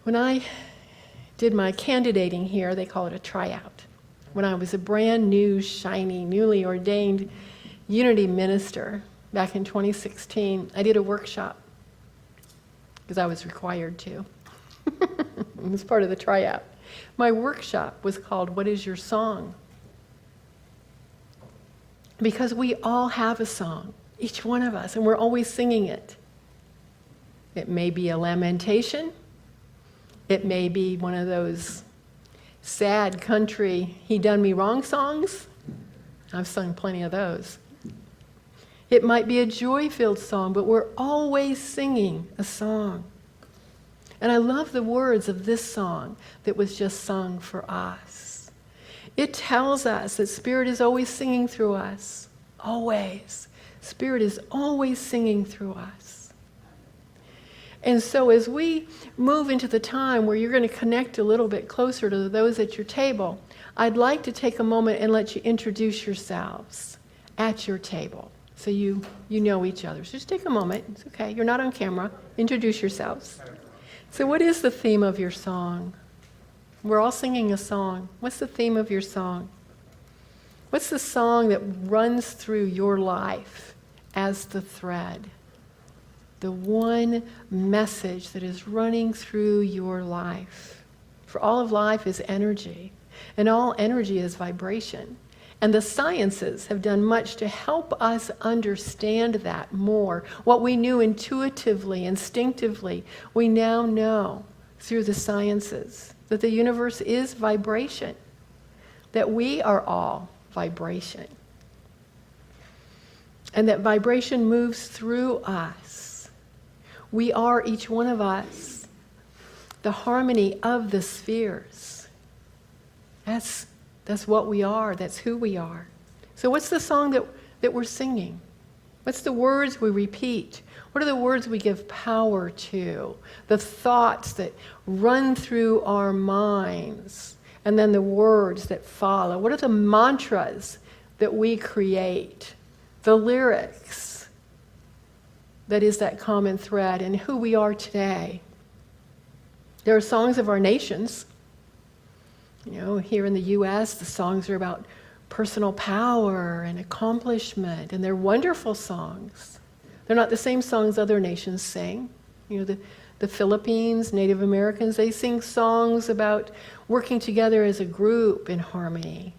When I did my candidating here, they call it a tryout. When I was a brand new, shiny, newly ordained Unity minister back in 2016, I did a workshop because I was required to. It was part of the tryout. My workshop was called, "What is Your Song?" Because we all have a song, each one of us, and we're always singing it. It may be a lamentation. It may be one of those sad country, he done me wrong songs. I've sung plenty of those. It might be a joy-filled song, but we're always singing a song. And I love the words of this song that was just sung for us. It tells us that Spirit is always singing through us. Always. Spirit is always singing through us. And so as we move into the time where you're going to connect a little bit closer to those at your table, I'd like to take a moment and let you introduce yourselves at your table so you know each other. So just take a moment. It's okay. You're not on camera. Introduce yourselves. So what is the theme of your song? We're all singing a song. What's the theme of your song? What's the song that runs through your life as the thread? The one message that is running through your life. For all of life is energy, and all energy is vibration. And the sciences have done much to help us understand that more. What we knew intuitively, instinctively, we now know through the sciences that the universe is vibration, that we are all vibration, and that vibration moves through us. We are, each one of us, the harmony of the spheres. That's what we are. That's who we are. So what's the song that we're singing? What's the words we repeat? What are the words we give power to? The thoughts that run through our minds, and then the words that follow. What are the mantras that we create? The lyrics that is that common thread in who we are today. There are songs of our nations. You know, here in the U.S., the songs are about personal power and accomplishment, and they're wonderful songs. They're not the same songs other nations sing. You know, the Philippines, Native Americans, they sing songs about working together as a group in harmony.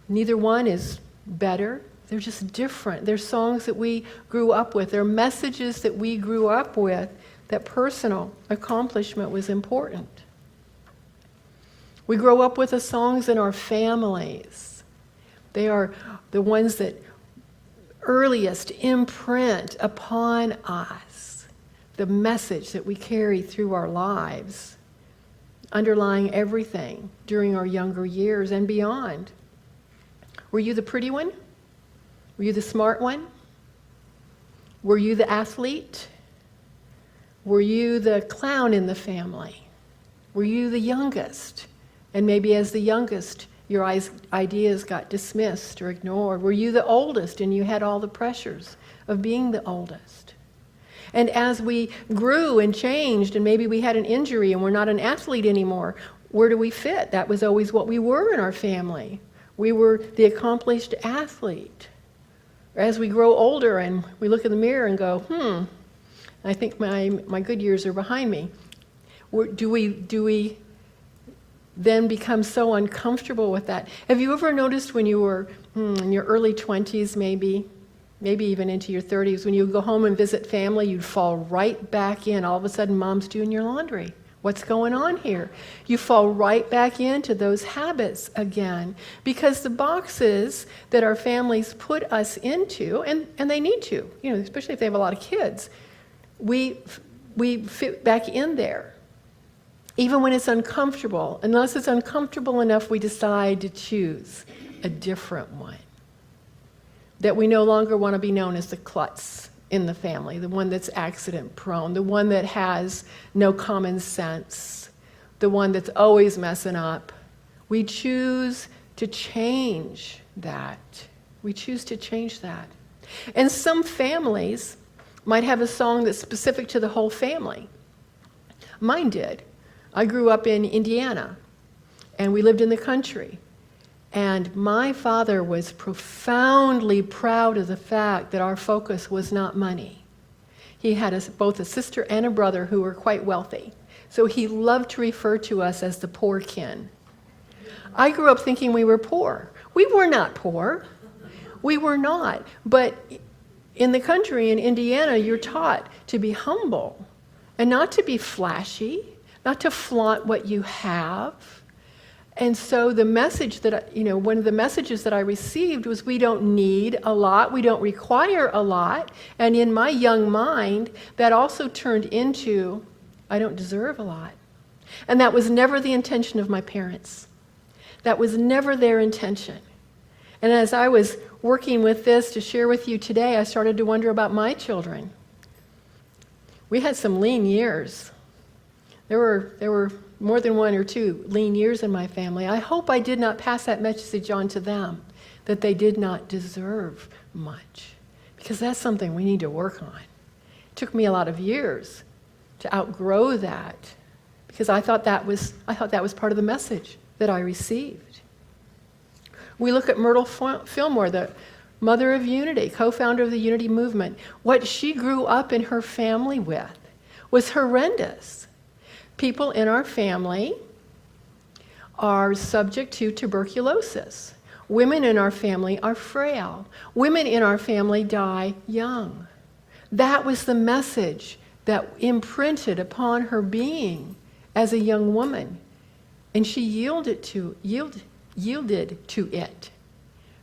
Neither one is better. They're just different. They're songs that we grew up with. They're messages that we grew up with, that personal accomplishment was important. We grow up with the songs in our families. They are the ones that earliest imprint upon us the message that we carry through our lives, underlying everything during our younger years and beyond. Were you the pretty one? Were you the smart one? Were you the athlete? Were you the clown in the family? Were you the youngest? And maybe as the youngest, your ideas got dismissed or ignored. Were you the oldest and you had all the pressures of being the oldest? And as we grew and changed, and maybe we had an injury and we're not an athlete anymore, where do we fit? That was always what we were in our family. We were the accomplished athlete. As we grow older and we look in the mirror and go, I think my good years are behind me. Do we then become so uncomfortable with that? Have you ever noticed when you were in your early 20s, maybe even into your 30s, when you go home and visit family, you'd fall right back in. All of a sudden, mom's doing your laundry. What's going on here? You fall right back into those habits again, because the boxes that our families put us into, and they need to, especially if they have a lot of kids, we fit back in there. Even when it's uncomfortable, unless it's uncomfortable enough, we decide to choose a different one. That we no longer want to be known as the klutz in the family, the one that's accident prone, the one that has no common sense, the one that's always messing up. We choose to change that. We choose to change that. And some families might have a song that's specific to the whole family. Mine did. I grew up in Indiana, and we lived in the country. And my father was profoundly proud of the fact that our focus was not money. He had both a sister and a brother who were quite wealthy. So he loved to refer to us as the poor kin. I grew up thinking we were poor. We were not poor. We were not. But in the country, in Indiana, you're taught to be humble and not to be flashy, not to flaunt what you have. And so the message that, one of the messages that I received was we don't need a lot, we don't require a lot. And in my young mind, that also turned into, I don't deserve a lot. And that was never the intention of my parents. That was never their intention. And as I was working with this to share with you today, I started to wonder about my children. We had some lean years. There were more than one or two lean years in my family. I hope I did not pass that message on to them, that they did not deserve much, because that's something we need to work on. It took me a lot of years to outgrow that, because I thought that was part of the message that I received. We look at Myrtle Fillmore, the mother of Unity, co-founder of the Unity movement. What she grew up in her family with was horrendous. People in our family are subject to tuberculosis. Women in our family are frail. Women in our family die young. That was the message that imprinted upon her being as a young woman. And she yielded to it.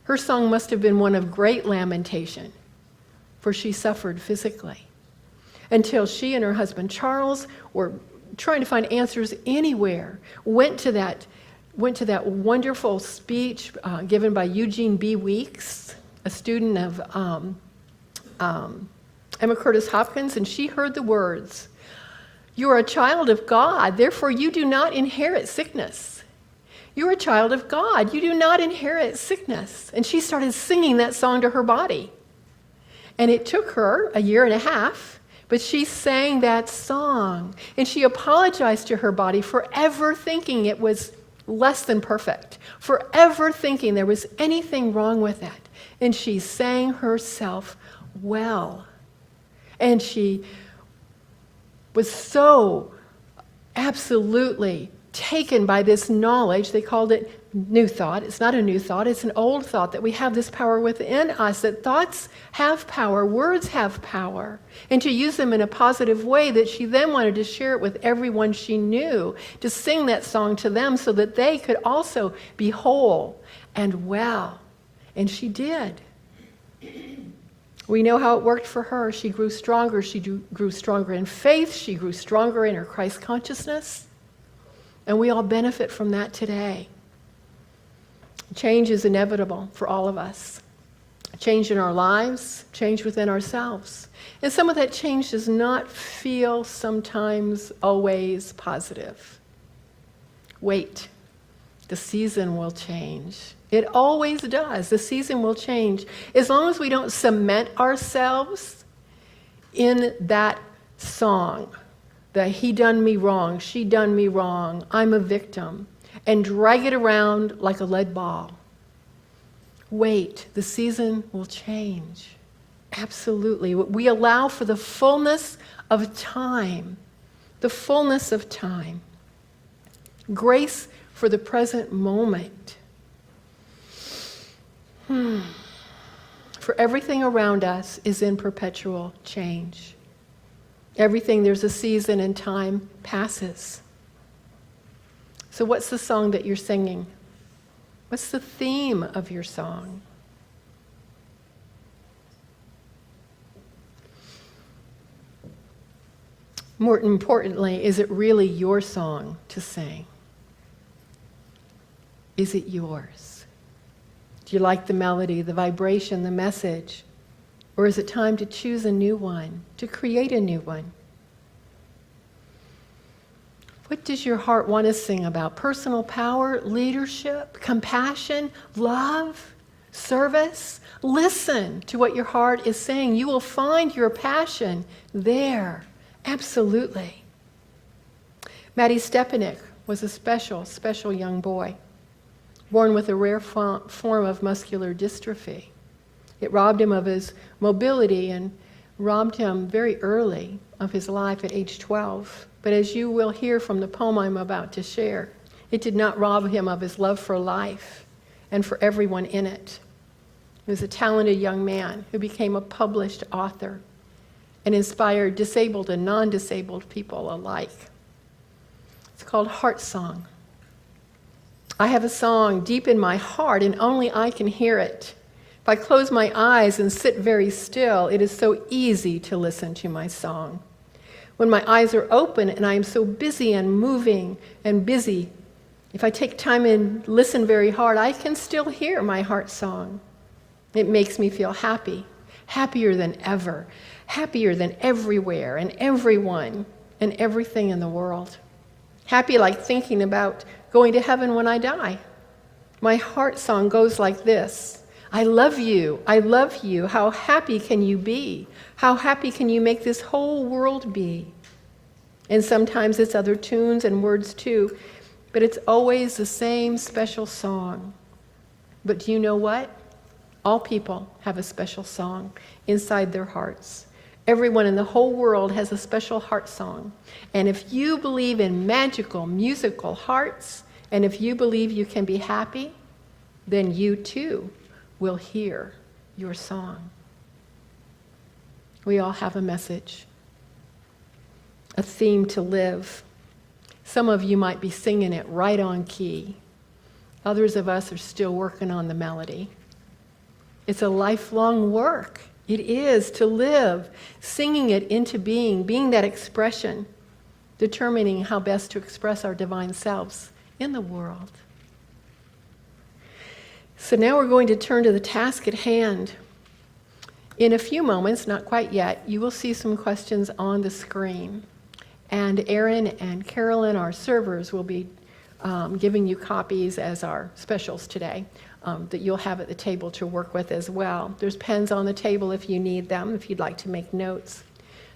Her song must have been one of great lamentation, for she suffered physically. Until she and her husband Charles were trying to find answers anywhere, went to that wonderful speech given by Eugene B. Weeks, a student of Emma Curtis Hopkins, and she heard the words, "You are a child of God, therefore you do not inherit sickness. You are a child of God, you do not inherit sickness." And she started singing that song to her body. And it took her a year and a half, but she sang that song, and she apologized to her body for ever thinking it was less than perfect, for ever thinking there was anything wrong with it. And she sang herself well. And she was so absolutely taken by this knowledge. They called it new thought. It's not a new thought, it's an old thought, that we have this power within us, that thoughts have power, words have power, and to use them in a positive way, that she then wanted to share it with everyone she knew, to sing that song to them so that they could also be whole and well. And she did. We know how it worked for her. She grew stronger. She grew stronger in faith. She grew stronger in her Christ consciousness. And we all benefit from that today. Change is inevitable for all of us. Change in our lives, change within ourselves. And some of that change does not feel sometimes always positive. Wait, the season will change. It always does. The season will change. As long as we don't cement ourselves in that song, that he done me wrong, she done me wrong, I'm a victim, and drag it around like a lead ball. Wait, the season will change. Absolutely. We allow for the fullness of time. The fullness of time. Grace for the present moment. For everything around us is in perpetual change. Everything, there's a season and time passes. So what's the song that you're singing? What's the theme of your song? More importantly, is it really your song to sing? Is it yours? Do you like the melody, the vibration, the message? Or is it time to choose a new one, to create a new one? What does your heart want to sing about? Personal power, leadership, compassion, love, service? Listen to what your heart is saying. You will find your passion there. Absolutely. Matty Stepanek was a special, special young boy, born with a rare form of muscular dystrophy. It robbed him of his mobility and robbed him very early of his life at age 12. But as you will hear from the poem I'm about to share, it did not rob him of his love for life and for everyone in it. He was a talented young man who became a published author and inspired disabled and non-disabled people alike. It's called Heart Song. I have a song deep in my heart, and only I can hear it. If I close my eyes and sit very still, it is so easy to listen to my song. When my eyes are open and I am so busy and moving and busy, if I take time and listen very hard, I can still hear my heart song. It makes me feel happy, happier than ever, happier than everywhere and everyone and everything in the world. Happy like thinking about going to heaven when I die. My heart song goes like this. I love you, how happy can you be? How happy can you make this whole world be? And sometimes it's other tunes and words too, but it's always the same special song. But do you know what? All people have a special song inside their hearts. Everyone in the whole world has a special heart song. And if you believe in magical, musical hearts, and if you believe you can be happy, then you too will hear your song. We all have a message, a theme to live. Some of you might be singing it right on key. Others of us are still working on the melody. It's a lifelong work. It is to live, singing it into being that expression, determining how best to express our divine selves in the world. So now we're going to turn to the task at hand. In a few moments, not quite yet, you will see some questions on the screen. And Aaron and Carolyn, our servers, will be giving you copies as our specials today that you'll have at the table to work with as well. There's pens on the table if you need them, if you'd like to make notes.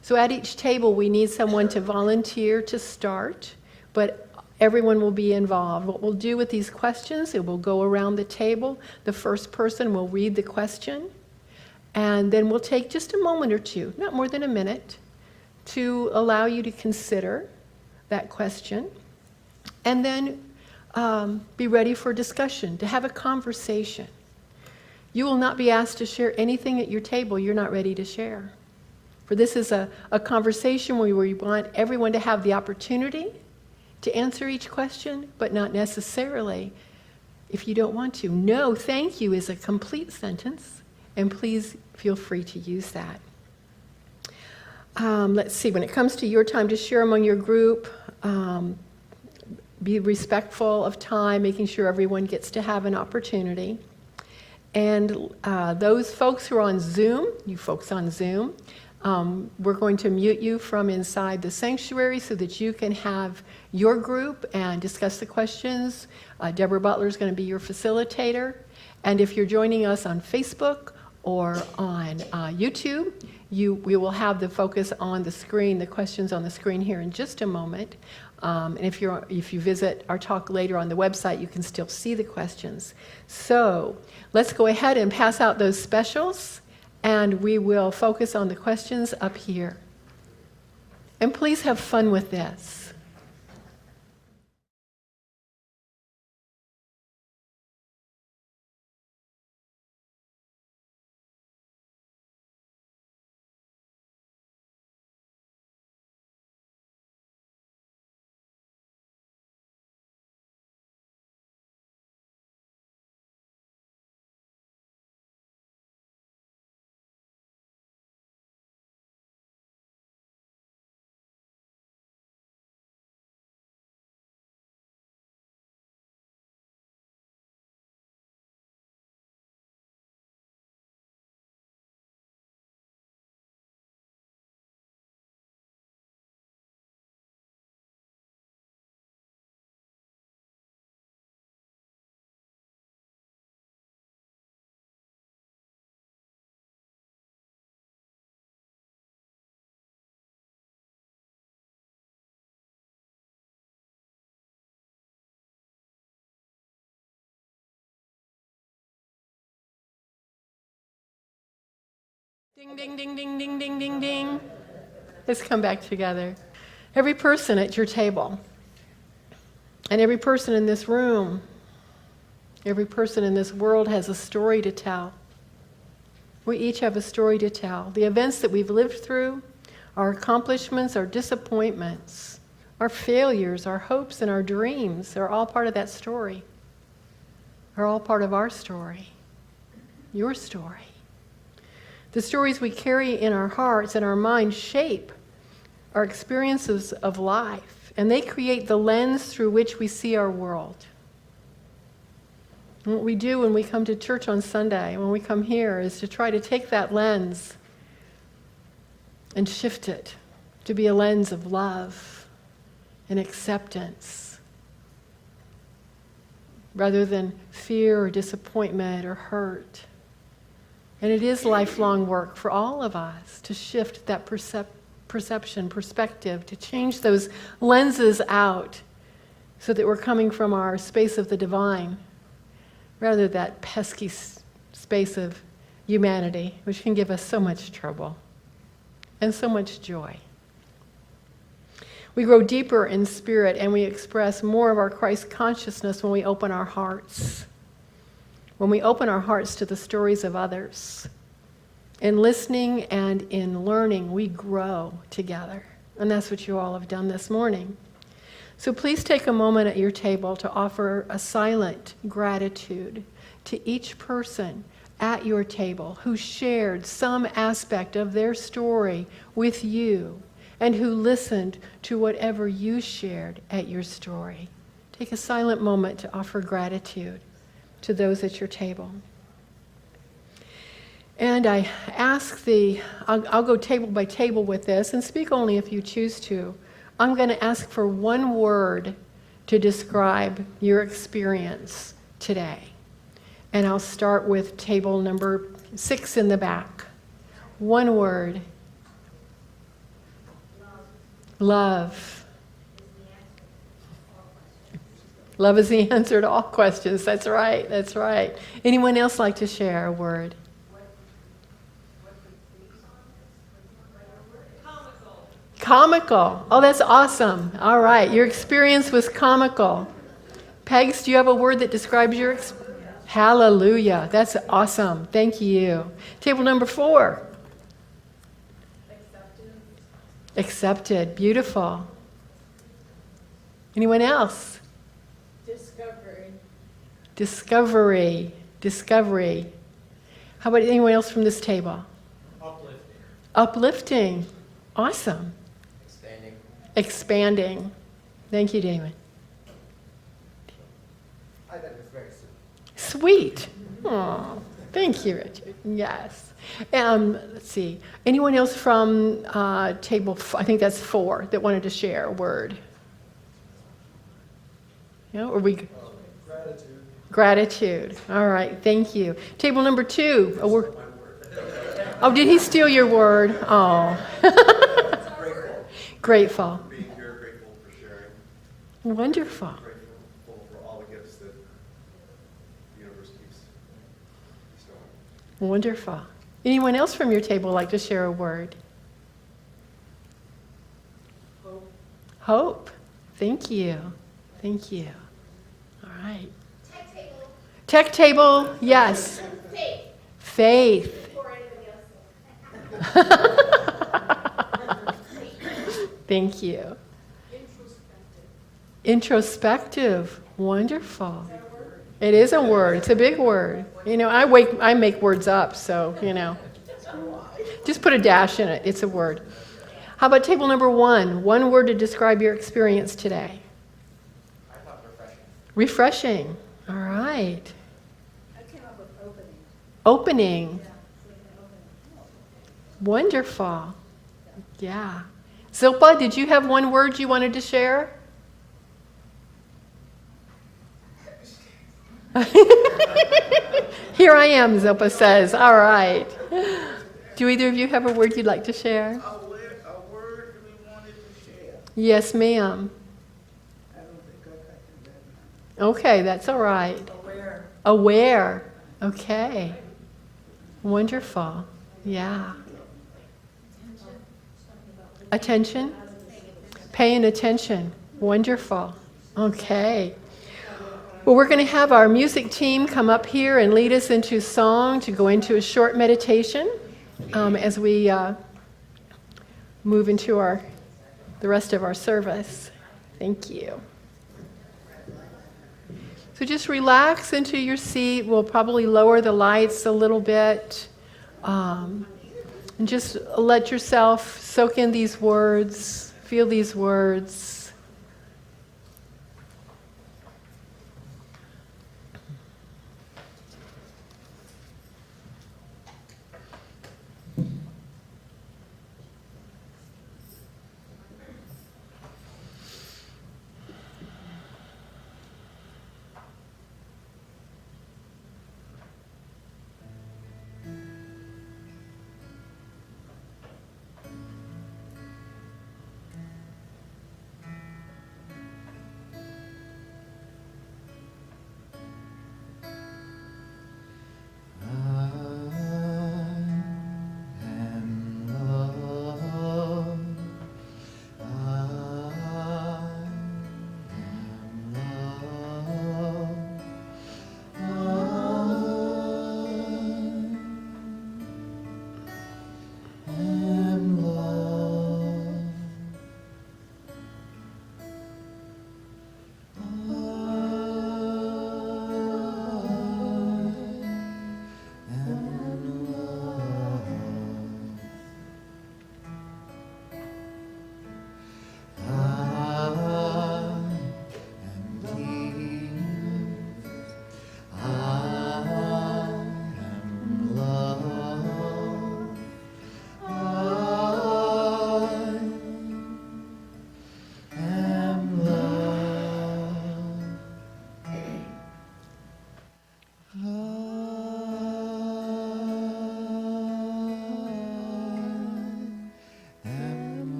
So at each table, we need someone to volunteer to start, but everyone will be involved. What we'll do with these questions, it will go around the table. The first person will read the question, and then we'll take just a moment or two, not more than a minute, to allow you to consider that question, and then be ready for discussion, to have a conversation. You will not be asked to share anything at your table you're not ready to share. For this is a conversation where we want everyone to have the opportunity to answer each question, but not necessarily if you don't want to. No, thank you is a complete sentence, and please feel free to use that. Let's see, when it comes to your time to share among your group, be respectful of time, making sure everyone gets to have an opportunity. And those folks who are on Zoom, you folks on Zoom, we're going to mute you from inside the sanctuary so that you can have your group and discuss the questions. Deborah Butler is going to be your facilitator. And if you're joining us on Facebook or on YouTube, we will have the focus on the screen, the questions on the screen here in just a moment. And if you visit our talk later on the website, you can still see the questions. So let's go ahead and pass out those specials, and we will focus on the questions up here. And please have fun with this. Ding, ding, ding, ding, ding, ding, ding, ding. Let's come back together. Every person at your table, and every person in this room, every person in this world has a story to tell. We each have a story to tell. The events that we've lived through, our accomplishments, our disappointments, our failures, our hopes, and our dreams are all part of that story. Are all part of our story. Your story. The stories we carry in our hearts and our minds shape our experiences of life, and they create the lens through which we see our world. And what we do when we come to church on Sunday, when we come here, is to try to take that lens and shift it to be a lens of love and acceptance, rather than fear or disappointment or hurt. And it is lifelong work for all of us to shift that perception, perspective, to change those lenses out so that we're coming from our space of the divine, rather than that pesky space of humanity, which can give us so much trouble and so much joy. We grow deeper in spirit and we express more of our Christ consciousness when we open our hearts. When we open our hearts to the stories of others. In listening and in learning, we grow together. And that's what you all have done this morning. So please take a moment at your table to offer a silent gratitude to each person at your table who shared some aspect of their story with you and who listened to whatever you shared at your story. Take a silent moment to offer gratitude to those at your table. And I ask I'll go table by table with this and speak only if you choose to. I'm going to ask for one word to describe your experience today. And I'll start with table number 6 in the back. One word. Love. Love is the answer to all questions. That's right. That's right. Anyone else like to share a word? Comical. Oh, that's awesome. All right. Your experience was comical. Pegs, do you have a word that describes your experience? Hallelujah. That's awesome. Thank you. Table number 4. Accepted. Beautiful. Anyone else? Discovery. How about anyone else from this table? Uplifting. Awesome. Expanding. Thank you, Damon. I thought it was very sweet. Sweet. Oh, thank you, Richard. Yes. Let's see. Anyone else from table, I think that's 4, that wanted to share a word? Yeah, or we... Gratitude. All right. Thank you. Table number 2. A word. Oh, did he steal your word? Oh. Grateful. Being here, grateful for sharing. Wonderful. Grateful for all the gifts that the universe keeps bestowing. Wonderful. Anyone else from your table like to share a word? Hope. Thank you. Thank you. All right. Tech table, yes. Faith. Thank you. Introspective. Wonderful. It is a word. It's a big word. You know, I make words up, so, you know. Just put a dash in it. It's a word. How about table number 1? One word to describe your experience today. I thought refreshing. Refreshing. All right. I came up with opening. Opening. Yeah, Wonderful. Yeah. Zilpa, did you have one word you wanted to share? Here I am, Zilpa says. All right. Do either of you have a word you'd like to share? A word we wanted to share. Yes, ma'am. I don't think I got that. Okay, that's all right. Aware. Okay. Wonderful. Yeah. Attention? Paying attention. Wonderful. Okay. Well, we're going to have our music team come up here and lead us into song to go into a short meditation as we move into the rest of our service. Thank you. So just relax into your seat. We'll probably lower the lights a little bit. And just let yourself soak in these words, feel these words.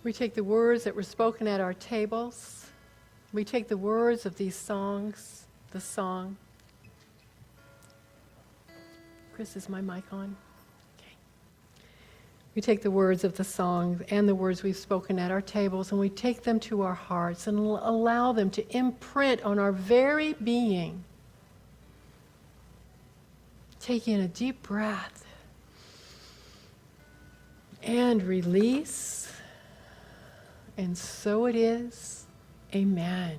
We take the words that were spoken at our tables. We take the words of these songs, the song. Chris, is my mic on? Okay. We take the words of the song and the words we've spoken at our tables, and we take them to our hearts and allow them to imprint on our very being. Take in a deep breath and release. And so it is. Amen.